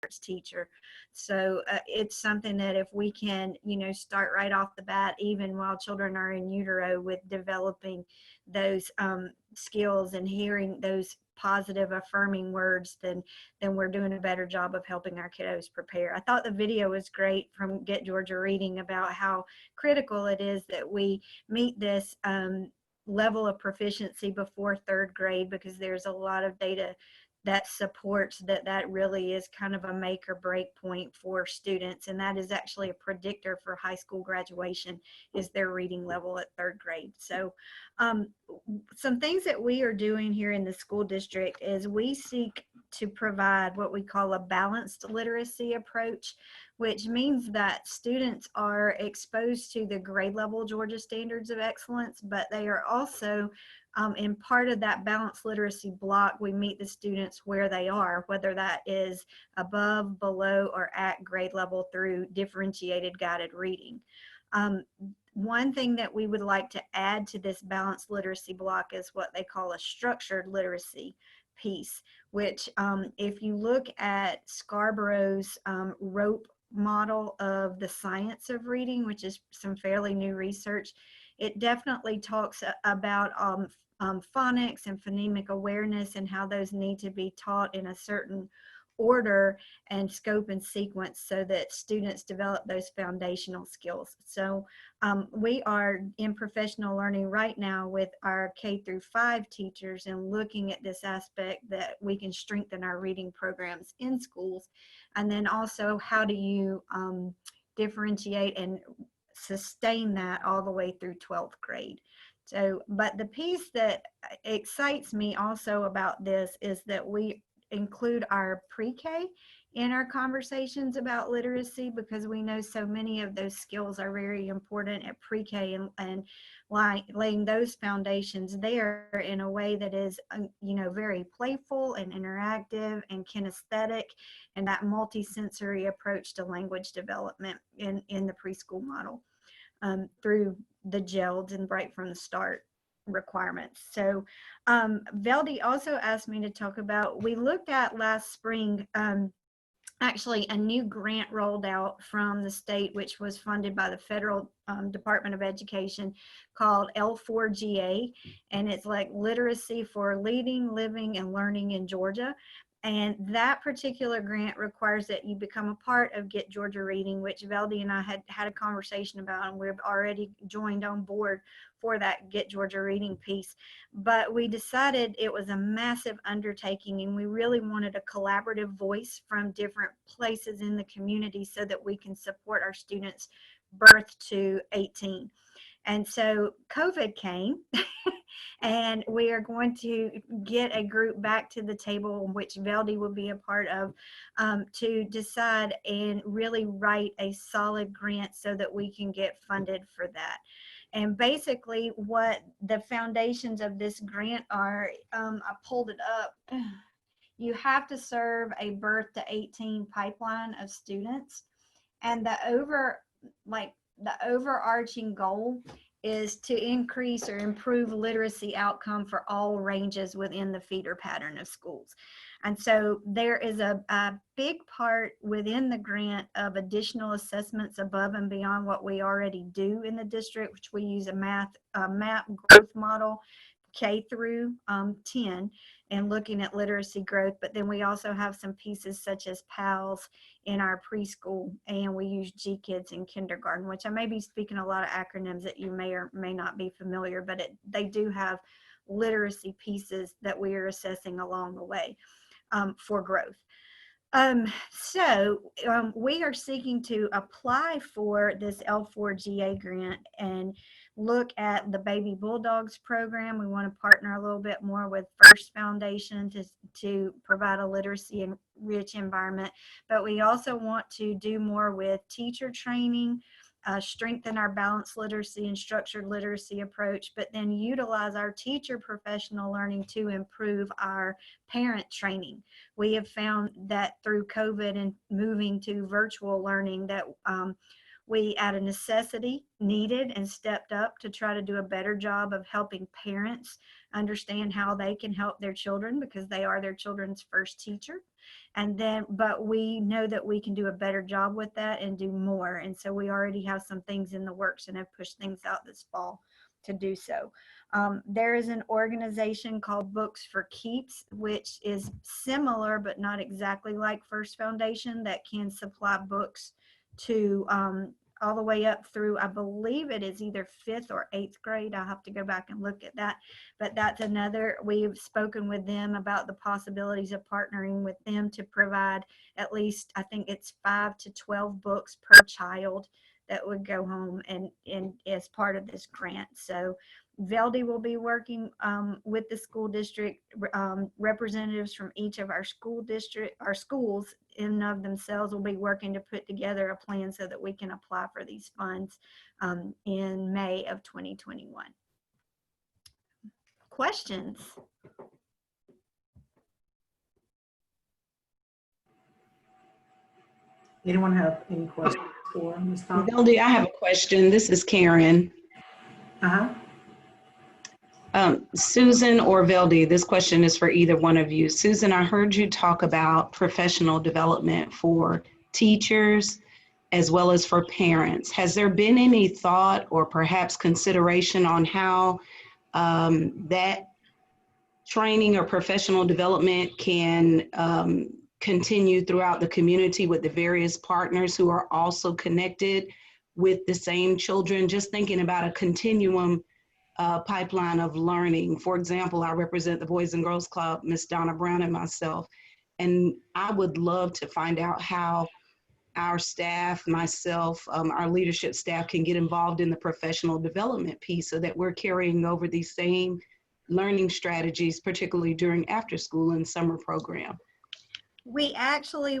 arts teacher. So it's something that if we can, start right off the bat, even while children are in utero, with developing those skills and hearing those positive affirming words, then we're doing a better job of helping our kiddos prepare. I thought the video was great from Get Georgia Reading about how critical it is that we meet this level of proficiency before third grade, because there's a lot of data that supports that really is kind of a make or break point for students, and that is actually a predictor for high school graduation, is their reading level at third grade. So um, some things that we are doing here in the school district is we seek to provide what we call a balanced literacy approach, which means that students are exposed to the grade level Georgia Standards of Excellence, but they are also in part of that balanced literacy block, we meet the students where they are, whether that is above, below, or at grade level through differentiated guided reading. One thing that we would like to add to this balanced literacy block is what they call a structured literacy piece, which if you look at Scarborough's rope model of the science of reading, which is some fairly new research, it definitely talks about phonics and phonemic awareness and how those need to be taught in a certain order and scope and sequence so that students develop those foundational skills. So we are in professional learning right now with our K-5 teachers and looking at this aspect that we can strengthen our reading programs in schools. And then also, how do you differentiate and sustain that all the way through 12th grade? So, but the piece that excites me also about this is that we include our pre-K in our conversations about literacy, because we know so many of those skills are very important at pre-K, and laying those foundations there in a way that is, very playful and interactive and kinesthetic, and that multisensory approach to language development in the preschool model through the GELDs and right from the start requirements. So Veldy also asked me to talk about, we looked at last spring, actually a new grant rolled out from the state, which was funded by the federal Department of Education, called L4GA, and it's like literacy for leading, living, and learning in Georgia. And that particular grant requires that you become a part of Get Georgia Reading, which Veldy and I had a conversation about, and we've already joined on board for that Get Georgia Reading piece. But we decided it was a massive undertaking, and we really wanted a collaborative voice from different places in the community so that we can support our students birth to 18. And so COVID came, and we are going to get a group back to the table, which Veldy will be a part of, to decide and really write a solid grant so that we can get funded for that. And basically what the foundations of this grant are, I pulled it up. You have to serve a birth to 18 pipeline of students, and the overarching goal is to increase or improve literacy outcome for all ranges within the feeder pattern of schools. And so there is a big part within the grant of additional assessments above and beyond what we already do in the district, which we use a MAP growth model K through 10, and looking at literacy growth. But then we also have some pieces such as PALS in our preschool, and we use GKids in kindergarten, which I may be speaking a lot of acronyms that you may or may not be familiar, but they do have literacy pieces that we are assessing along the way for growth. We are seeking to apply for this L4GA grant and look at the Baby Bulldogs program. We want to partner a little bit more with First Foundation to provide a literacy and rich environment, but we also want to do more with teacher training, strengthen our balanced literacy and structured literacy approach, but then utilize our teacher professional learning to improve our parent training. We have found that through COVID and moving to virtual learning that we, out of necessity, needed and stepped up to try to do a better job of helping parents understand how they can help their children, because they are their children's first teacher. And then, but we know that we can do a better job with that and do more. And so we already have some things in the works and have pushed things out this fall to do so. There is an organization called Books for Keeps, which is similar but not exactly like First Foundation, that can supply books to all the way up through, I believe it is either 5th or 8th grade. I'll have to go back and look at that. But that's another, we've spoken with them about the possibilities of partnering with them to provide at least, I think it's 5 to 12 books per child that would go home and as part of this grant. So Veldy will be working with the school district, representatives from each of our schools in and of themselves will be working to put together a plan so that we can apply for these funds in May of 2021. Questions? Anyone have any questions for Ms. Thompson? Veldy, I have a question. This is Karen. Susan or Veldy, this question is for either one of you. Susan, I heard you talk about professional development for teachers as well as for parents. Has there been any thought or perhaps consideration on how that training or professional development can continue throughout the community with the various partners who are also connected with the same children? Just thinking about a continuum pipeline of learning. For example, I represent the Boys and Girls Club, Miss Donna Brown and myself, and I would love to find out how our staff, myself, our leadership staff can get involved in the professional development piece so that we're carrying over these same learning strategies, particularly during after school and summer program. We actually,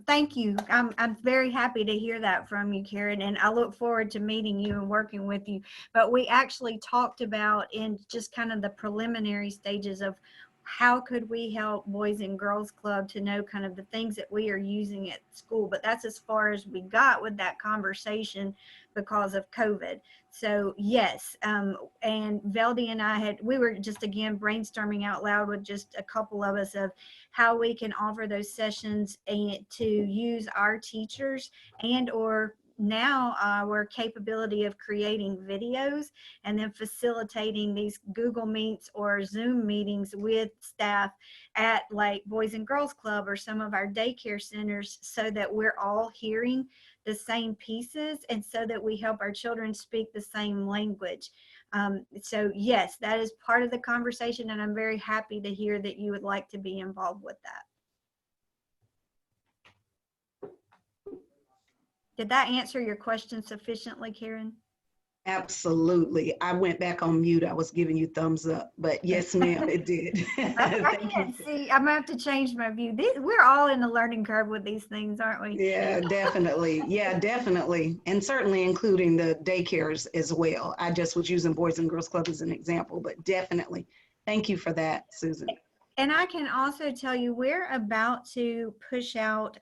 thank you. I'm very happy to hear that from you, Karen, and I look forward to meeting you and working with you. But we actually talked about in just kind of the preliminary stages of how could we help Boys and Girls Club to know kind of the things that we are using at school. But that's as far as we got with that conversation because of COVID. So yes, and Veldy and we were just again brainstorming out loud with just a couple of us of how we can offer those sessions and to use our teachers and or now our capability of creating videos and then facilitating these Google Meets or Zoom meetings with staff at like Boys and Girls Club or some of our daycare centers so that we're all hearing the same pieces and so that we help our children speak the same language. So yes, that is part of the conversation, and I'm very happy to hear that you would like to be involved with that. Did that answer your question sufficiently, Karen? Absolutely. I went back on mute. I was giving you thumbs up, but yes, ma'am, it did. I can't see. I'm gonna have to change my view. We're all in the learning curve with these things, aren't we? Yeah, definitely. Yeah, definitely. And certainly including the daycares as well. I just was using Boys and Girls Club as an example, but definitely. Thank you for that, Susan. And I can also tell you we're about to push out,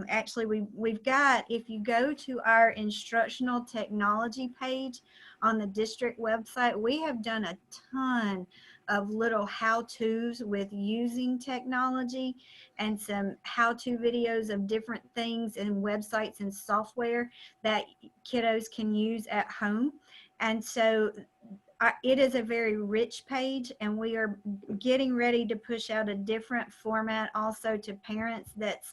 actually we've got, if you go to our instructional technology page on the district website, we have done a ton of little how-tos with using technology and some how-to videos of different things and websites and software that kiddos can use at home. And so it is a very rich page, and we are getting ready to push out a different format also to parents that's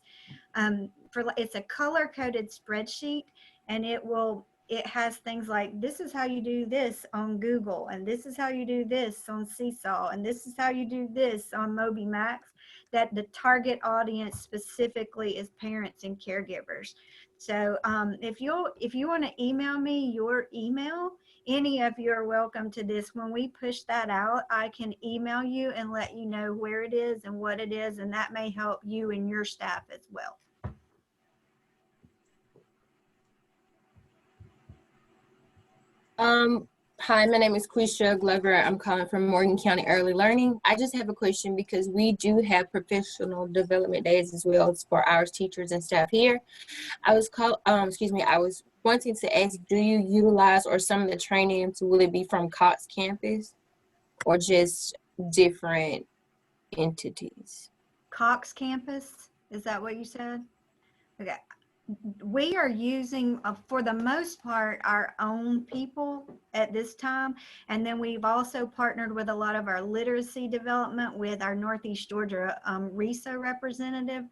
it's a color-coded spreadsheet, and it has things like, this is how you do this on Google, and this is how you do this on Seesaw, and this is how you do this on MobyMax, that the target audience specifically is parents and caregivers. So if you want to email me your email, any of you are welcome to this. When we push that out, I can email you and let you know where it is and what it is, and that may help you and your staff as well. Hi, my name is Quisha Glover. I'm calling from Morgan County Early Learning. I just have a question because we do have professional development days as well as for our teachers and staff here. I was wanting to ask, do you utilize or some of the trainings, will it be from Cox campus or just different entities? Cox campus, is that what you said? Okay. We are using, for the most part, our own people at this time. And then we've also partnered with a lot of our literacy development with our Northeast Georgia RESA representative.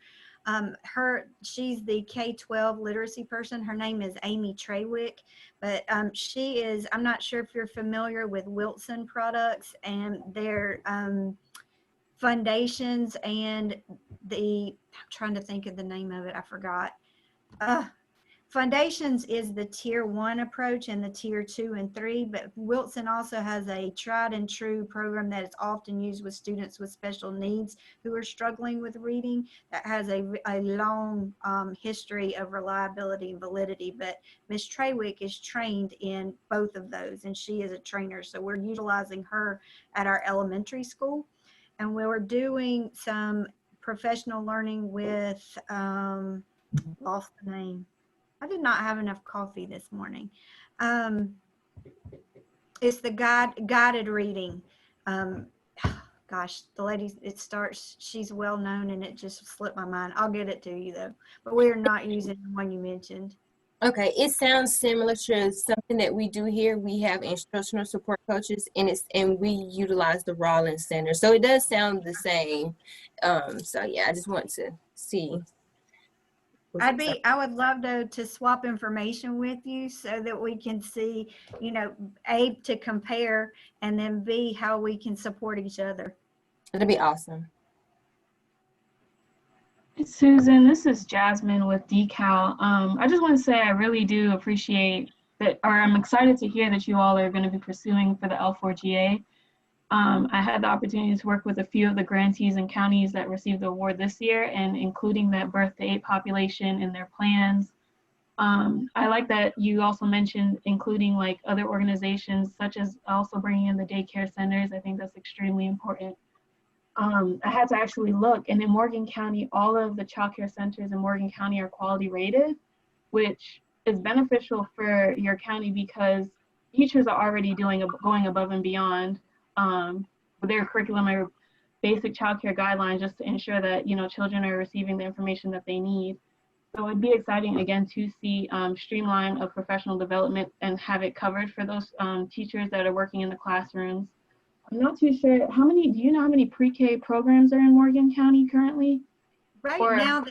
She's the K-12 literacy person. Her name is Amy Trawick, but she is, I'm not sure if you're familiar with Wilson Products and their foundations and I'm trying to think of the name of it, I forgot. Foundations is the tier 1 approach and the tier 2 and 3, but Wilson also has a tried and true program that is often used with students with special needs who are struggling with reading, that has a long history of reliability and validity. But Ms. Trawick is trained in both of those, and she is a trainer. So we're utilizing her at our elementary school. And we were doing some professional learning with, lost the name. I did not have enough coffee this morning. It's the guided reading. Gosh, the lady, it starts, she's well known and it just slipped my mind. I'll get it to you though, but we are not using the one you mentioned. Okay, it sounds similar to something that we do here. We have instructional support coaches, and we utilize the Rollins Center. So it does sound the same. So yeah, I just want to see. I would love to swap information with you so that we can see, you know, A, to compare, and then B, how we can support each other. That'd be awesome. Susan, this is Jasmine with Decal. I just want to say I really do appreciate that, or I'm excited to hear that you all are going to be pursuing for the L4GA. I had the opportunity to work with a few of the grantees and counties that received the award this year, and including that birth to 8 population in their plans. I like that you also mentioned including like other organizations, such as also bringing in the daycare centers. I think that's extremely important. I had to actually look, and in Morgan County, all of the child care centers in Morgan County are quality rated, which is beneficial for your county because teachers are already going above and beyond with their curriculum or basic child care guidelines just to ensure that, you know, children are receiving the information that they need. So it'd be exciting again to see streamline of professional development and have it covered for those teachers that are working in the classrooms. I'm not too sure do you know how many pre-K programs are in Morgan County currently? Right now,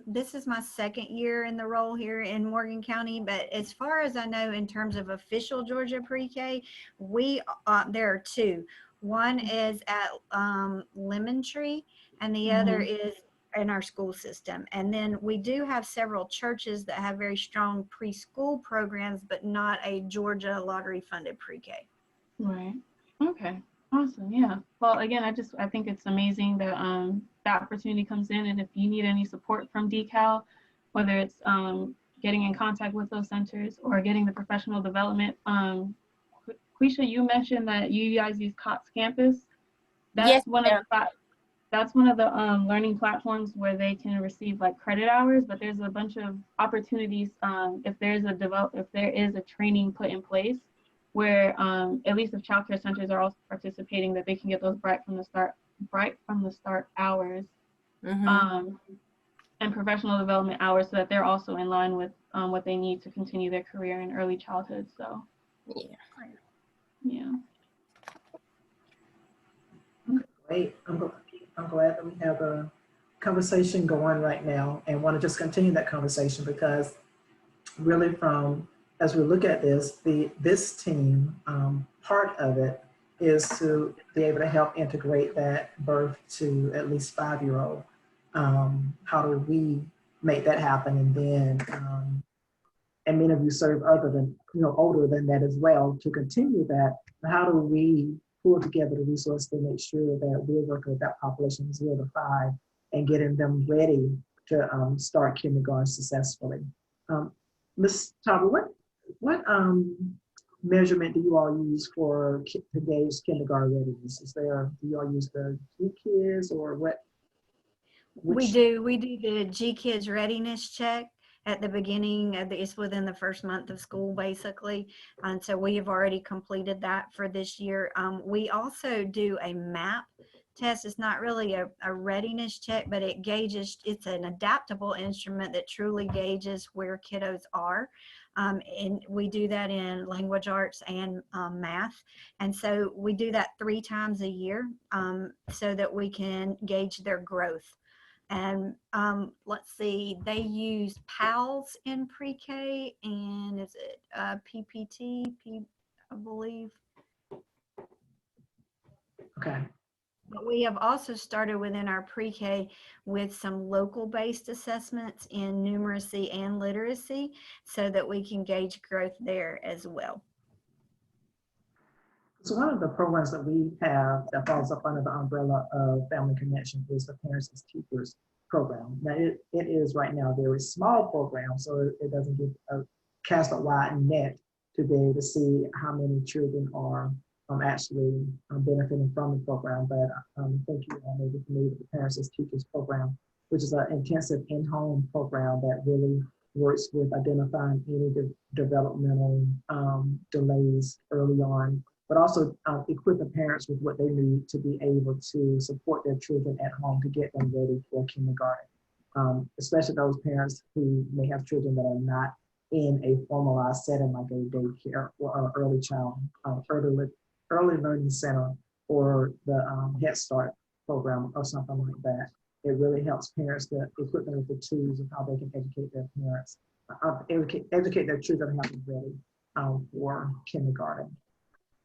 this is my second year in the role here in Morgan County, but as far as I know, in terms of official Georgia pre-K, there are 2. One is at Lemon Tree, and the other is in our school system. And then we do have several churches that have very strong preschool programs, but not a Georgia lottery funded pre-K. Right. Okay. Awesome. Yeah. Well, again, I think it's amazing that that opportunity comes in, and if you need any support from Decal, whether it's getting in contact with those centers or getting the professional development. Quisha, you mentioned that you guys use Cox Campus. That's yes, that's one of the learning platforms where they can receive like credit hours, but there's a bunch of opportunities if there is a training put in place where at least if child care centers are also participating, that they can get those bright from the start hours and professional development hours, so that they're also in line with what they need to continue their career in early childhood. So yeah. Great. I'm glad that we have a conversation going right now, and want to just continue that conversation because really as we look at this team, part of it is to be able to help integrate that birth to at least 5-year-old. How do we make that happen? And then, and many of you serve older than that as well to continue that. How do we pull together the resources to make sure that we're working with that population 0 to 5 and getting them ready to start kindergarten successfully? Ms. Tauber, what measurement do you all use for today's kindergarten readiness? Do you all use the GKIDS or what? We do the GKIDS readiness check, at the beginning of it's within the first month of school basically. And so we have already completed that for this year. We also do a MAP test. It's not really a readiness check, but it gauges, it's an adaptable instrument that truly gauges where kiddos are. And we do that in language arts and math. And so we do that 3 times a year so that we can gauge their growth. And let's see, they use PALS in pre-K, and is it PPT, I believe. Okay. But we have also started within our pre-K with some local-based assessments in numeracy and literacy so that we can gauge growth there as well. So one of the programs that we have that falls up under the umbrella of Family Connection is the Parents as Teachers program. Now it is right now a very small program, so it doesn't give cast a wide net to be able to see how many children are actually benefiting from the program. But I think you all may be familiar with the Parents as Teachers program, which is an intensive in-home program that really works with identifying any developmental delays early on, but also equipping parents with what they need to be able to support their children at home to get them ready for kindergarten. Especially those parents who may have children that are not in a formalized setting like a daycare or an early child, early learning center, or the Head Start program or something like that. It really helps parents to equip them with the tools of how they can educate their parents, educate their children how to be ready for kindergarten.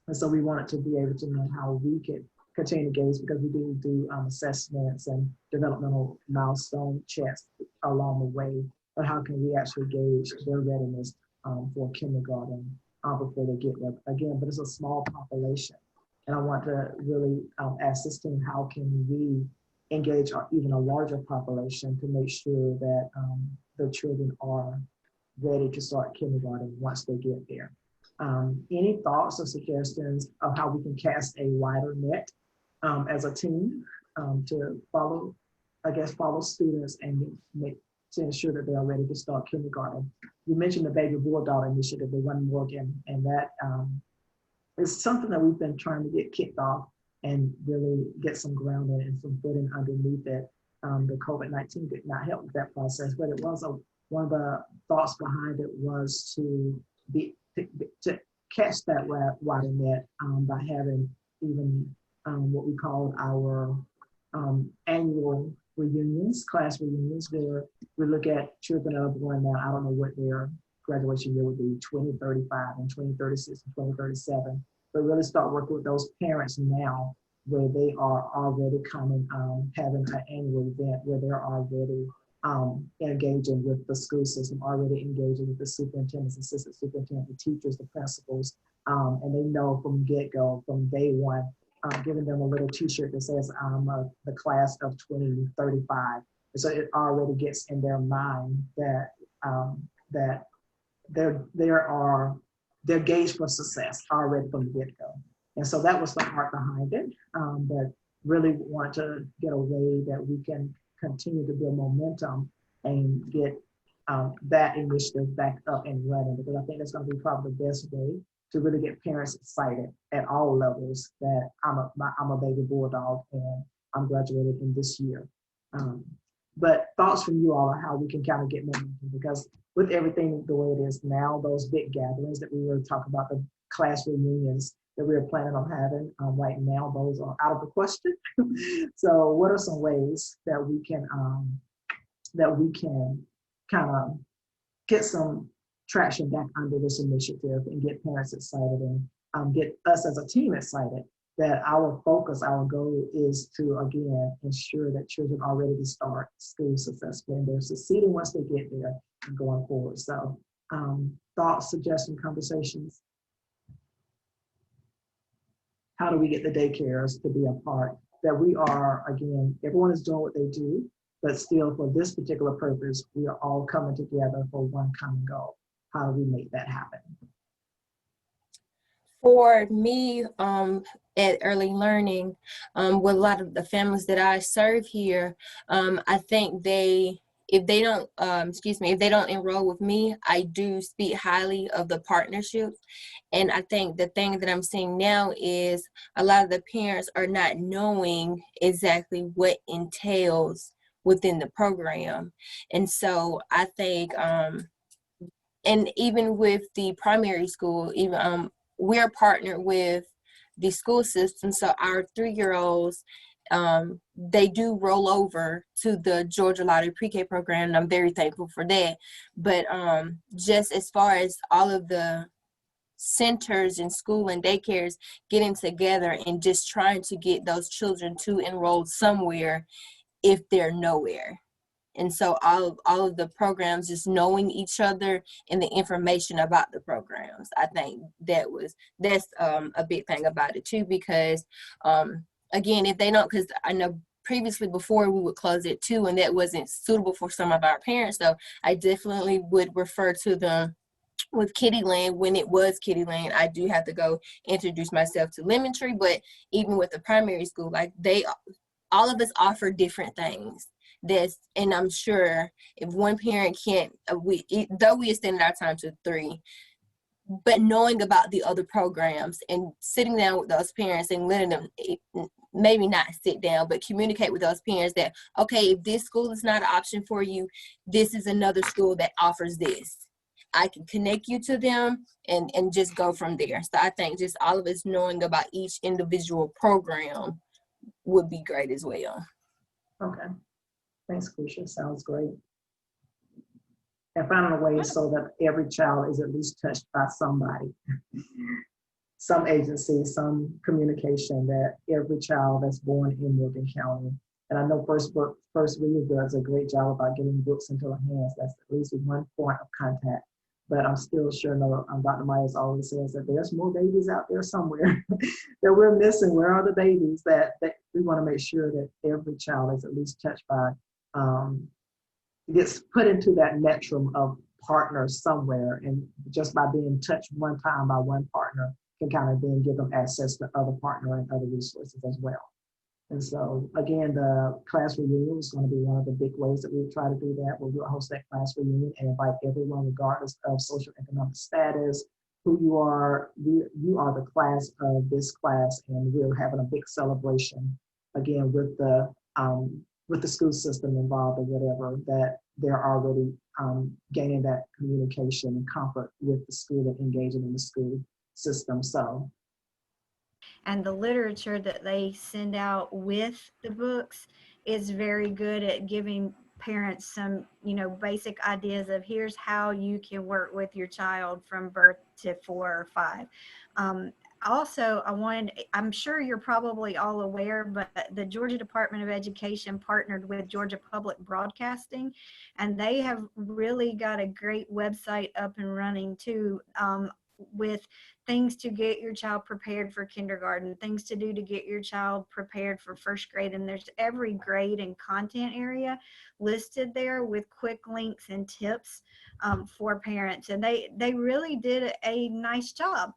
And so we wanted to be able to know how we could continue to gauge, because we do assessments and developmental milestone checks along the way, but how can we actually gauge their readiness for kindergarten before they get there? Again, but it's a small population. And I want to really ask this team, how can we engage even a larger population to make sure that the children are ready to start kindergarten once they get there? Any thoughts or suggestions of how we can cast a wider net as a team to follow students and to ensure that they are ready to start kindergarten? You mentioned the Baby Bulldog Initiative, the One Morgan, and that is something that we've been trying to get kicked off and really get some grounding and some footing underneath it. The COVID-19 did not help with that process, but it was one of the thoughts behind it was to catch that wider net by having even what we call our annual reunions, class reunions, where we look at children that are born now. I don't know what their graduation year would be, 2035 and 2036 and 2037, but really start working with those parents now where they are already coming, having an annual event where they're already engaging with the school system, already engaging with the superintendents, assistant superintendent, the teachers, the principals, and they know from get-go, from day one, giving them a little t-shirt that says, I'm the class of 2035. And so it already gets in their mind that that they're gauged for success already from the get-go. And so that was the heart behind it, but really want to get a way that we can continue to build momentum and get that initiative back up and running, because I think that's going to be probably the best way to really get parents excited at all levels that I'm a baby bulldog and I'm graduating in this year. But thoughts from you all on how we can kind of get momentum, because with everything the way it is now, those big gatherings that we were talking about, the class reunions that we were planning on having right now, those are out of the question. So what are some ways that we can kind of get some traction back under this initiative and get parents excited and get us as a team excited that our focus, our goal is to, again, ensure that children are ready to start school successfully and they're succeeding once they get there and going forward. So thoughts, suggestions, conversations. How do we get the daycares to be a part? That we are, again, everyone is doing what they do, but still for this particular purpose, we are all coming together for one common goal. How do we make that happen? For me, at Early Learning, with a lot of the families that I serve here, I think they if they don't, if they don't enroll with me, I do speak highly of the partnerships. And I think the thing that I'm seeing now is a lot of the parents are not knowing exactly what entails within the program. And so I think, and even with the primary school, even we're partnered with the school system. So our 3-year-olds, they do roll over to the Georgia Lottery Pre-K program, and I'm very thankful for that. But just as far as all of the centers and school and daycares getting together and just trying to get those children to enroll somewhere if they're nowhere. And so all of the programs, just knowing each other and the information about the programs, I think that's a big thing about it too, because again, if they don't, because I know previously before we would close at 2 and that wasn't suitable for some of our parents. So I definitely would refer to them with Kitty Land. When it was Kitty Land, I do have to go introduce myself to Lemon Tree. But even with the primary school, like all of us offer different things. And I'm sure if one parent can't, though we extended our time to 3, but knowing about the other programs and sitting down with those parents and letting them, maybe not sit down, but communicate with those parents that, okay, if this school is not an option for you, this is another school that offers this. I can connect you to them and just go from there. So I think just all of us knowing about each individual program would be great as well. Okay. Thanks, Kusha. Sounds great. And finding a way so that every child is at least touched by somebody, some agency, some communication, that every child that's born in Morgan County. And I know First Reader does a great job about getting books into their hands. That's at least one point of contact. But I'm still sure, Dr. Myers always says that there's more babies out there somewhere that we're missing. Where are the babies that we want to make sure that every child is at least touched by, gets put into that metrum of partners somewhere, and just by being touched one time by one partner can kind of then give them access to other partner and other resources as well. And so again, the class reunion is going to be one of the big ways that we try to do that. We'll host that class reunion and invite everyone, regardless of social economic status, who you are. You are the class of this class, and we're having a big celebration again with the school system involved or whatever, that they're already gaining that communication and comfort with the school and engaging in the school system. So. And the literature that they send out with the books is very good at giving parents some, basic ideas of here's how you can work with your child from birth to 4 or 5. Also, I'm sure you're probably all aware, but the Georgia Department of Education partnered with Georgia Public Broadcasting, and they have really got a great website up and running too, with things to get your child prepared for kindergarten, things to do to get your child prepared for first grade. And there's every grade and content area listed there with quick links and tips for parents. And they really did a nice job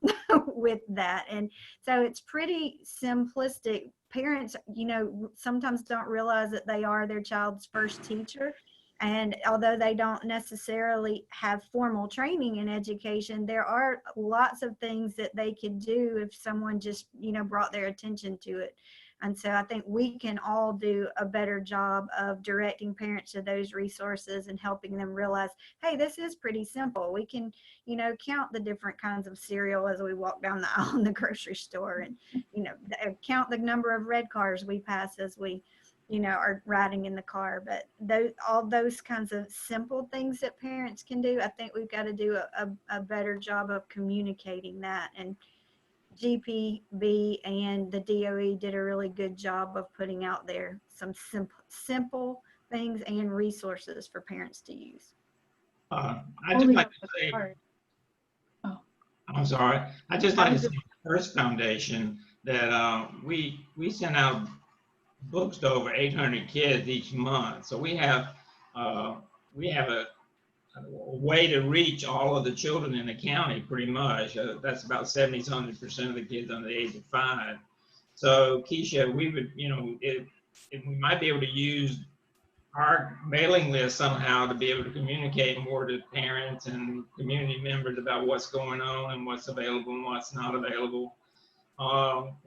with that. And so it's pretty simplistic. Parents, sometimes don't realize that they are their child's first teacher. And although they don't necessarily have formal training in education, there are lots of things that they could do if someone just, brought their attention to it. And so I think we can all do a better job of directing parents to those resources and helping them realize, hey, this is pretty simple. We can, count the different kinds of cereal as we walk down the aisle in the grocery store, and, count the number of red cars we pass as we are riding in the car. But all those kinds of simple things that parents can do, I think we've got to do a better job of communicating that. And GPB and the DOE did a really good job of putting out there some simple things and resources for parents to use. I'd just like to say, I'm sorry. I'd just like to say, First Foundation, that we send out books to over 800 kids each month. So we have a way to reach all of the children in the county pretty much. That's about 70-100% of the kids under the age of 5. So Keisha, we would, if we might be able to use our mailing list somehow to be able to communicate more to parents and community members about what's going on and what's available and what's not available,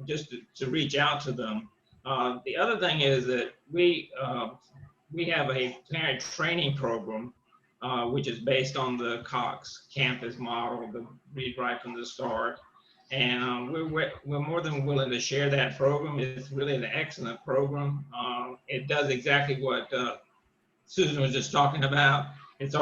just to reach out to them. The other thing is that we have a parent training program, which is based on the Cox campus model, the Read Right from the Start. And we're more than willing to share that program. It's really an excellent program. It does exactly what Susan was just talking about. It's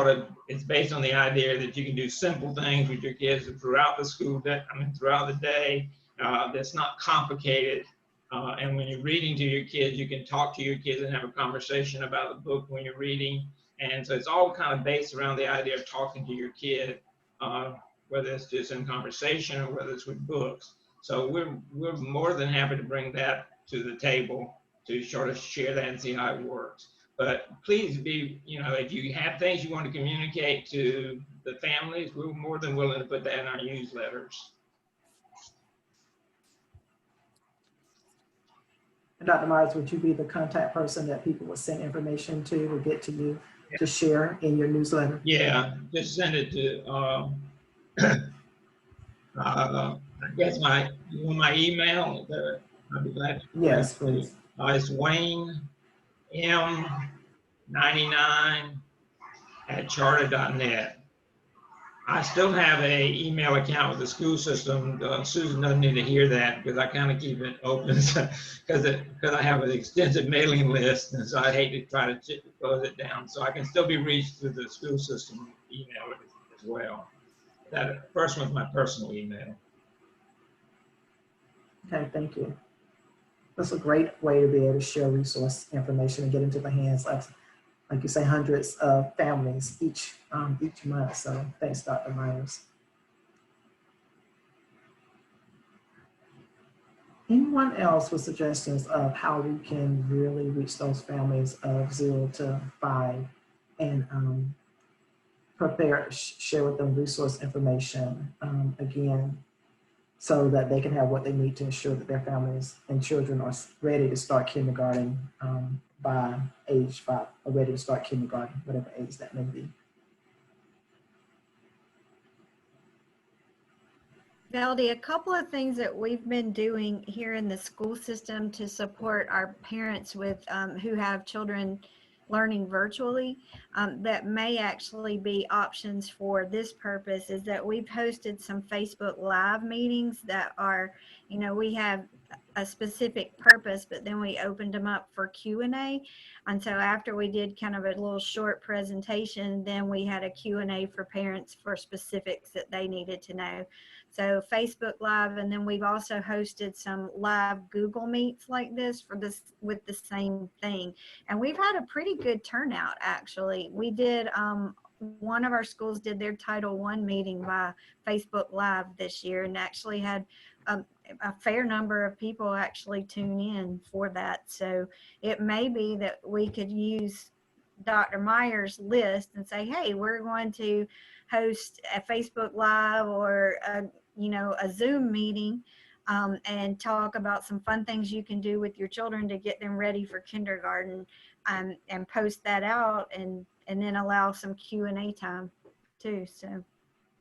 based on the idea that you can do simple things with your kids throughout the school day, throughout the day. That's not complicated. And when you're reading to your kids, you can talk to your kids and have a conversation about the book when you're reading. And so it's all kind of based around the idea of talking to your kid, whether it's just in conversation or whether it's with books. So we're more than happy to bring that to the table to sort of share that and see how it works. But please be, if you have things you want to communicate to the families, we're more than willing to put that in our newsletters. And Dr. Myers, would you be the contact person that people would send information to or get to you to share in your newsletter? Yeah, just send it to, I guess my email. I'd be glad to. Yes, please. It's Wayne M99@charter.net. I still have a email account with the school system. Susan doesn't need to hear that because I kind of keep it open because I have an extensive mailing list, and so I hate to try to close it down. So I can still be reached through the school system email as well. That first one's my personal email. Okay, thank you. That's a great way to be able to share resource information and get into the hands of, like you say, hundreds of families each month. So thanks, Dr. Myers. Anyone else with suggestions of how we can really reach those families of 0 to 5 and share with them resource information, again, so that they can have what they need to ensure that their families and children are ready to start kindergarten by age 5, or ready to start kindergarten, whatever age that may be. Veldy, a couple of things that we've been doing here in the school system to support our parents with who have children learning virtually that may actually be options for this purpose is that we've hosted some Facebook Live meetings that are, we have a specific purpose, but then we opened them up for Q&A. And so after we did kind of a little short presentation, then we had a Q&A for parents for specifics that they needed to know. So Facebook Live, and then we've also hosted some live Google Meets like this with the same thing. And we've had a pretty good turnout, actually. We did, one of our schools did their Title I meeting by Facebook Live this year and actually had a fair number of people actually tune in for that. So it may be that we could use Dr. Myers' list and say, hey, we're going to host a Facebook Live or a Zoom meeting and talk about some fun things you can do with your children to get them ready for kindergarten, and post that out and then allow some Q&A time too. So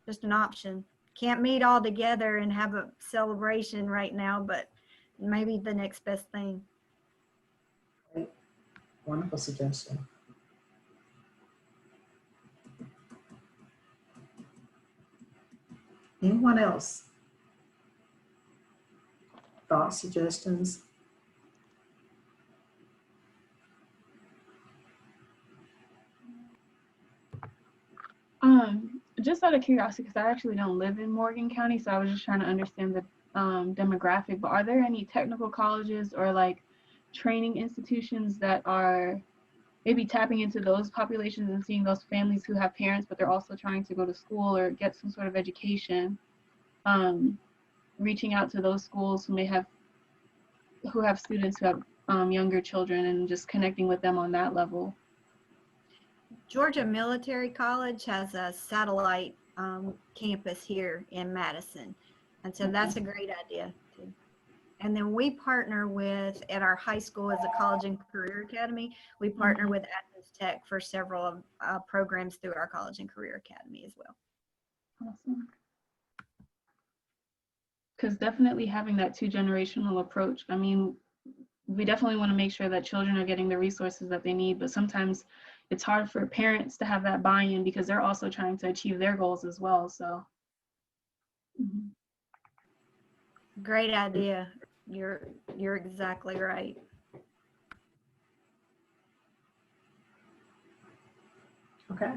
just an option. Can't meet all together and have a celebration right now, but maybe the next best thing. Great. Wonderful suggestion. Anyone else? Thoughts, suggestions? Just out of curiosity, because I actually don't live in Morgan County, so I was just trying to understand the demographic, but are there any technical colleges or like training institutions that are maybe tapping into those populations and seeing those families who have parents, but they're also trying to go to school or get some sort of education, reaching out to those schools who have students who have younger children and just connecting with them on that level? Georgia Military College has a satellite campus here in Madison. And so that's a great idea too. And then we partner with, at our high school as a college and career academy, we partner with architect for several programs through our College and Career Academy as well. Awesome. Because definitely having that two-generational approach, I mean, we definitely want to make sure that children are getting the resources that they need, but sometimes it's hard for parents to have that buy-in because they're also trying to achieve their goals as well. So. Great idea. You're exactly right. Okay.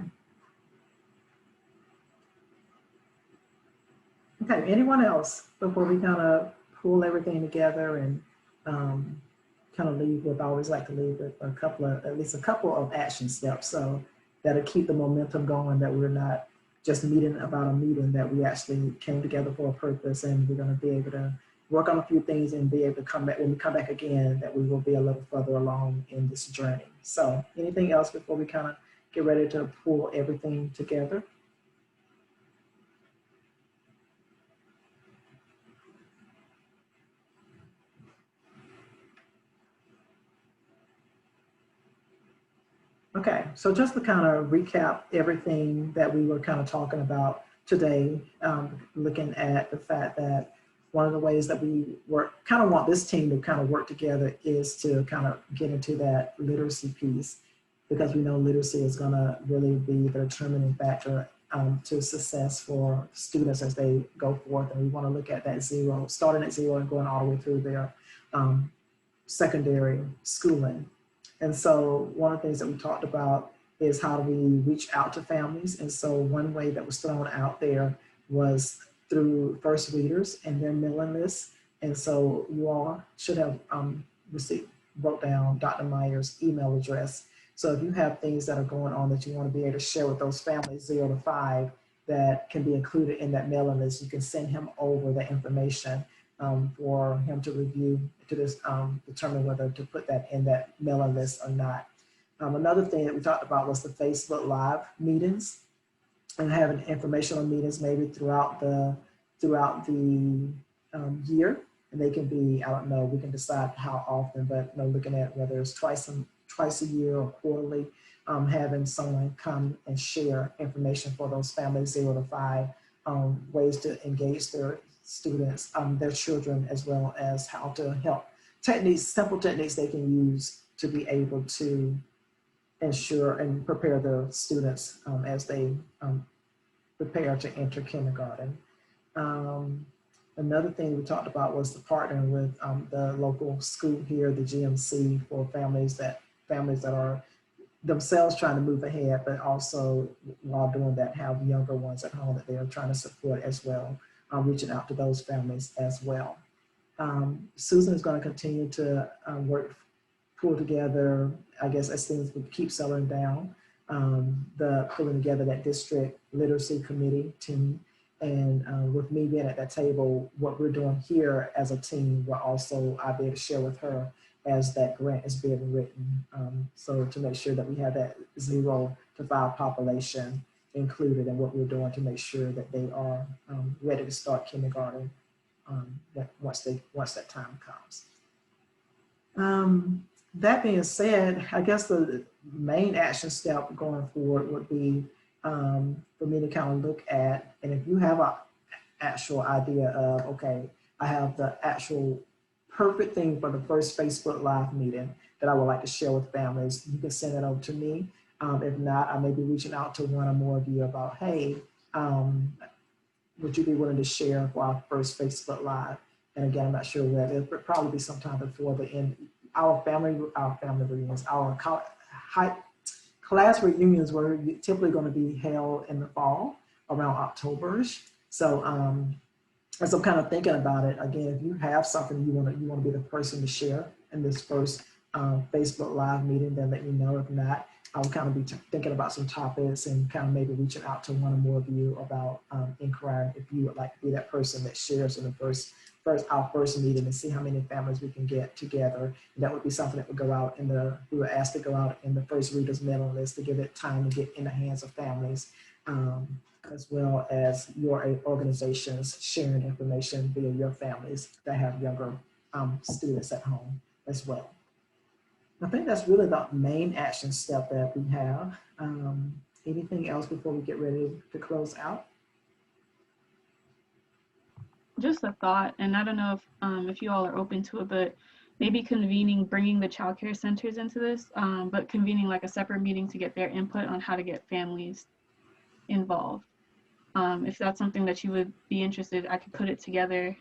Okay, anyone else before we kind of pull everything together and kind of leave with, I always like to leave with at least a couple of action steps, so that'll keep the momentum going, that we're not just meeting about a meeting, that we actually came together for a purpose, and we're going to be able to work on a few things and be able to come back, when we come back again, that we will be a little further along in this journey. So anything else before we kind of get ready to pull everything together? Okay, so just to kind of recap everything that we were kind of talking about today, looking at the fact that one of the ways that we kind of want this team to kind of work together is to kind of get into that literacy piece, because we know literacy is going to really be the determining factor to success for students as they go forth. And we want to look at that zero, starting at zero and going all the way through their secondary schooling. And so one of the things that we talked about is how do we reach out to families. And so one way that was thrown out there was through first readers and their mailing lists. And so you all should have wrote down Dr. Meyer's email address. So if you have things that are going on that you want to be able to share with those families 0 to 5 that can be included in that mailing list, you can send him over the information for him to review, to determine whether to put that in that mailing list or not. Another thing that we talked about was the Facebook Live meetings, and having informational meetings maybe throughout the year. And they can be, I don't know, we can decide how often, but looking at whether it's twice a year or quarterly, having someone come and share information for those families 0 to 5, ways to engage their students, their children, as well as how to help simple techniques they can use to be able to ensure and prepare the students as they prepare to enter kindergarten. Another thing we talked about was the partnering with the local school here, the GMC, for families that are themselves trying to move ahead, but also while doing that have younger ones at home that they are trying to support as well, reaching out to those families as well. Susan is going to continue to pull together, I guess, as things would keep settling down, pulling together that district literacy committee team. And with me being at that table, what we're doing here as a team, I'll be able to share with her as that grant is being written. So to make sure that we have that 0 to 5 population included in what we're doing to make sure that they are ready to start kindergarten once that time comes. That being said, I guess the main action step going forward would be for me to kind of look at, and if you have an actual idea of, okay, I have the actual perfect thing for the first Facebook Live meeting that I would like to share with families, you can send it over to me. If not, I may be reaching out to one or more of you about, hey, would you be willing to share for our first Facebook Live? And again, I'm not sure when. It'll probably be sometime before the end. Our family reunions, our class reunions were typically going to be held in the fall, around October-ish. So as I'm kind of thinking about it, again, if you have something you want to be the person to share in this first Facebook Live meeting, then let me know. If not, I'll kind of be thinking about some topics and kind of maybe reaching out to one or more of you about inquiring if you would like to be that person that shares in the our first meeting, and see how many families we can get together. And that would be something that would go out we were asked to go out in the first readers mailing list to give it time to get in the hands of families, as well as your organizations sharing information via your families that have younger students at home as well. I think that's really the main action step that we have. Anything else before we get ready to close out? Just a thought, and I don't know if you all are open to it, but maybe bringing the childcare centers into this, but convening like a separate meeting to get their input on how to get families involved. If that's something that you would be interested, I could put it together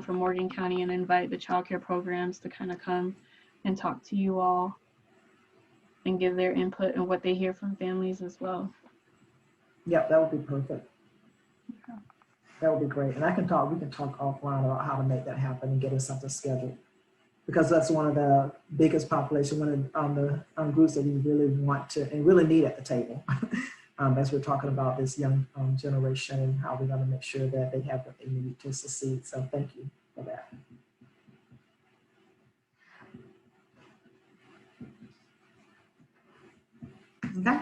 for Morgan County and invite the childcare programs to kind of come and talk to you all and give their input and what they hear from families as well. Yep, that would be perfect. Okay. That would be great. And we can talk offline about how to make that happen and getting something scheduled. Because that's one of the biggest population, one of the groups that we really want to and really need at the table. As we're talking about this young generation and how we're going to make sure that they have what they need to succeed. So thank you for that. Okay.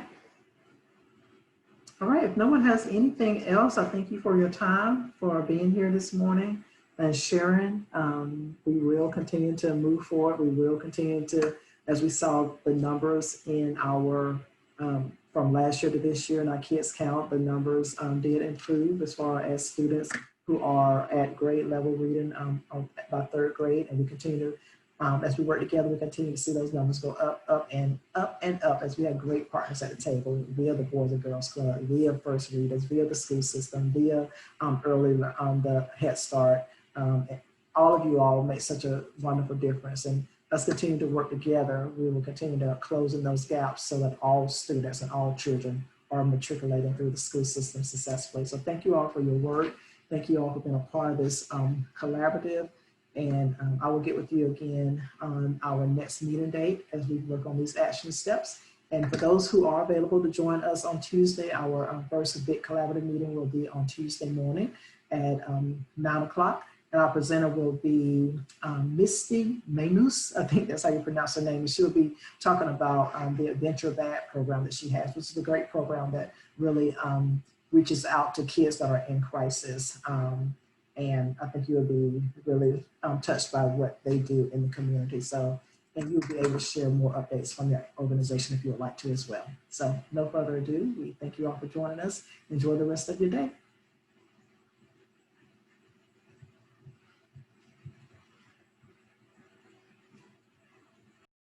All right, if no one has anything else, I thank you for your time, for being here this morning and sharing. We will continue to move forward. We will continue to, as we saw the numbers in our, from last year to this year in our kids count, the numbers did improve as far as students who are at grade level reading by third grade. And we continue to, as we work together, we continue to see those numbers go up and up as we have great partners at the table via the Boys and Girls Club, via First Readers, via the school system, via the Head Start. All of you all make such a wonderful difference. And let's continue to work together. We will continue to close in those gaps so that all students and all children are matriculating through the school system successfully. So thank you all for your work. Thank you all for being a part of this collaborative. And I will get with you again on our next meeting date as we work on these action steps. And for those who are available to join us on Tuesday, our first big collaborative meeting will be on Tuesday morning at 9 o'clock. And our presenter will be Misty Manus. I think that's how you pronounce her name. And she'll be talking about the Adventure Bag program that she has, which is a great program that really reaches out to kids that are in crisis. And I think you'll be really touched by what they do in the community. So, and you'll be able to share more updates from your organization if you would like to as well. So no further ado, we thank you all for joining us. Enjoy the rest of your day.